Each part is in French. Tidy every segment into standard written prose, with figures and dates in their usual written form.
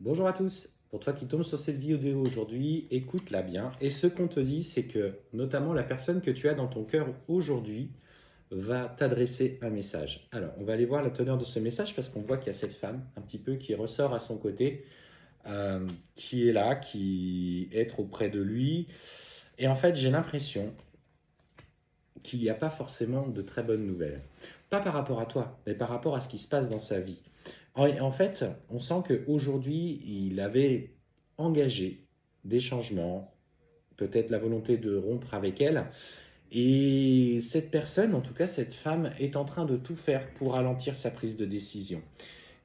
Bonjour à tous. Pour toi qui tombes sur cette vidéo aujourd'hui, écoute-la bien. Et ce qu'on te dit, c'est que notamment la personne que tu as dans ton cœur aujourd'hui va t'adresser un message. Alors, on va aller voir la teneur de ce message parce qu'on voit qu'il y a cette femme un petit peu qui ressort à son côté, qui est là, qui est auprès de lui. Et en fait, j'ai l'impression qu'il n'y a pas forcément de très bonnes nouvelles. Pas par rapport à toi, mais par rapport à ce qui se passe dans sa vie. En fait, on sent qu'aujourd'hui, il avait engagé des changements, peut-être la volonté de rompre avec elle. Et cette personne, en tout cas cette femme, est en train de tout faire pour ralentir sa prise de décision.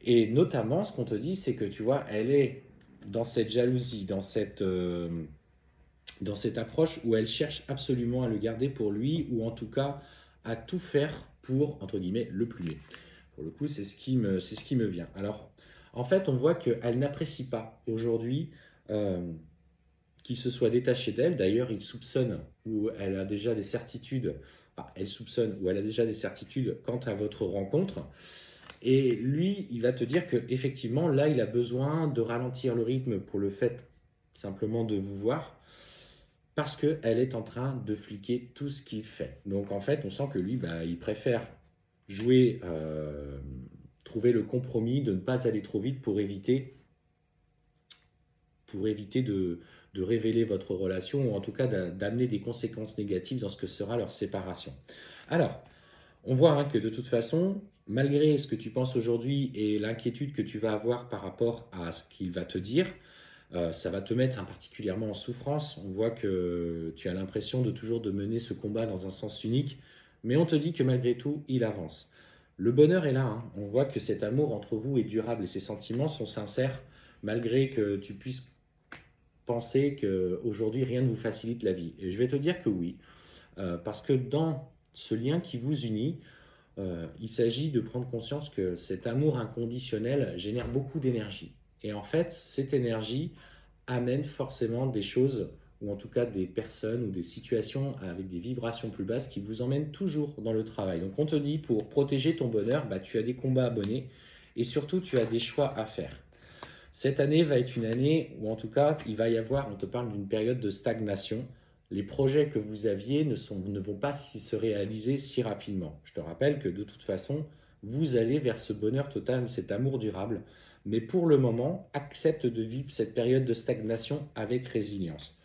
Et notamment, ce qu'on te dit, c'est que tu vois, elle est dans cette jalousie, dans cette approche où elle cherche absolument à le garder pour lui, ou en tout cas à tout faire pour, entre guillemets, le plumer. Pour le coup, c'est ce qui me vient. Alors, en fait, on voit qu'elle n'apprécie pas aujourd'hui qu'il se soit détaché d'elle. D'ailleurs, il soupçonne ou elle a déjà des certitudes, enfin, elle soupçonne ou elle a déjà des certitudes quant à votre rencontre. Et lui, il va te dire que effectivement, là, il a besoin de ralentir le rythme pour le fait simplement de vous voir, parce qu'elle est en train de fliquer tout ce qu'il fait. Donc en fait, on sent que lui, bah, il préfère jouer, trouver le compromis de ne pas aller trop vite pour éviter de révéler votre relation, ou en tout cas d'amener des conséquences négatives dans ce que sera leur séparation. Alors, on voit que de toute façon, malgré ce que tu penses aujourd'hui et l'inquiétude que tu vas avoir par rapport à ce qu'il va te dire, ça va te mettre particulièrement en souffrance. On voit que tu as l'impression de toujours de mener ce combat dans un sens unique, mais on te dit que malgré tout, il avance. Le bonheur est là, hein. On voit que cet amour entre vous est durable et ses sentiments sont sincères, malgré que tu puisses penser qu'aujourd'hui rien ne vous facilite la vie. Et je vais te dire que oui, parce que dans ce lien qui vous unit, il s'agit de prendre conscience que cet amour inconditionnel génère beaucoup d'énergie. Et en fait, cette énergie amène forcément des choses, ou en tout cas des personnes ou des situations avec des vibrations plus basses qui vous emmènent toujours dans le travail. Donc on te dit, pour protéger ton bonheur, bah, tu as des combats à mener et surtout tu as des choix à faire. Cette année va être une année où en tout cas il va y avoir, on te parle d'une période de stagnation. Les projets que vous aviez ne vont pas se réaliser si rapidement. Je te rappelle que de toute façon, vous allez vers ce bonheur total, cet amour durable. Mais pour le moment, accepte de vivre cette période de stagnation avec résilience.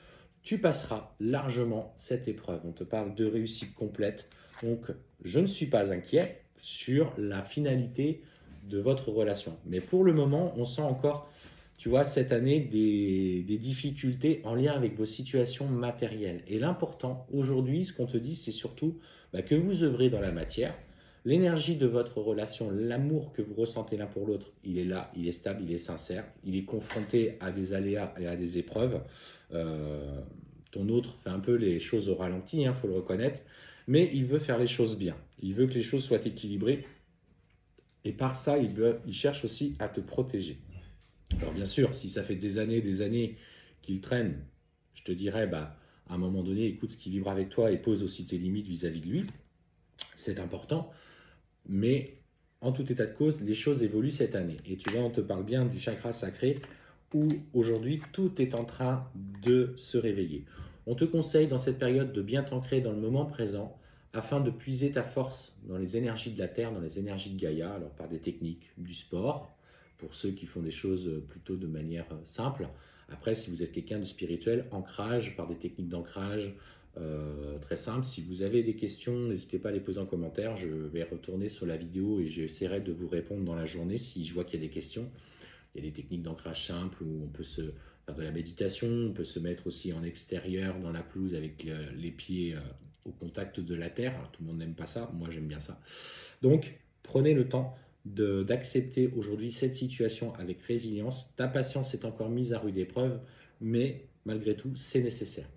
Tu passeras largement cette épreuve. On te parle de réussite complète. Donc, je ne suis pas inquiet sur la finalité de votre relation. Mais pour le moment, on sent encore, tu vois, cette année des difficultés en lien avec vos situations matérielles. Et l'important aujourd'hui, ce qu'on te dit, c'est surtout que vous œuvrez dans la matière. L'énergie de votre relation, l'amour que vous ressentez l'un pour l'autre, il est là, il est stable, il est sincère, il est confronté à des aléas et à des épreuves. Ton autre fait un peu les choses au ralenti, il faut le reconnaître, mais il veut faire les choses bien. Il veut que les choses soient équilibrées et par ça, il cherche aussi à te protéger. Alors bien sûr, si ça fait des années qu'il traîne, je te dirais, à un moment donné, écoute ce qui vibre avec toi et pose aussi tes limites vis-à-vis de lui. C'est important. Mais en tout état de cause, les choses évoluent cette année. Et tu vois, on te parle bien du chakra sacré où aujourd'hui tout est en train de se réveiller. On te conseille dans cette période de bien t'ancrer dans le moment présent afin de puiser ta force dans les énergies de la Terre, dans les énergies de Gaïa, alors par des techniques du sport, pour ceux qui font des choses plutôt de manière simple. Après, si vous êtes quelqu'un de spirituel, ancrage par des techniques d'ancrage, très simple. Si vous avez des questions, n'hésitez pas à les poser en commentaire. Je vais retourner sur la vidéo et j'essaierai de vous répondre dans la journée si je vois qu'il y a des questions. Il y a des techniques d'ancrage simples où on peut se faire de la méditation, on peut se mettre aussi en extérieur dans la pelouse avec les pieds au contact de la terre. Alors, tout le monde n'aime pas ça, moi j'aime bien ça. Donc prenez le temps d'accepter aujourd'hui cette situation avec résilience. Ta patience est encore mise à rude épreuve, mais malgré tout, c'est nécessaire.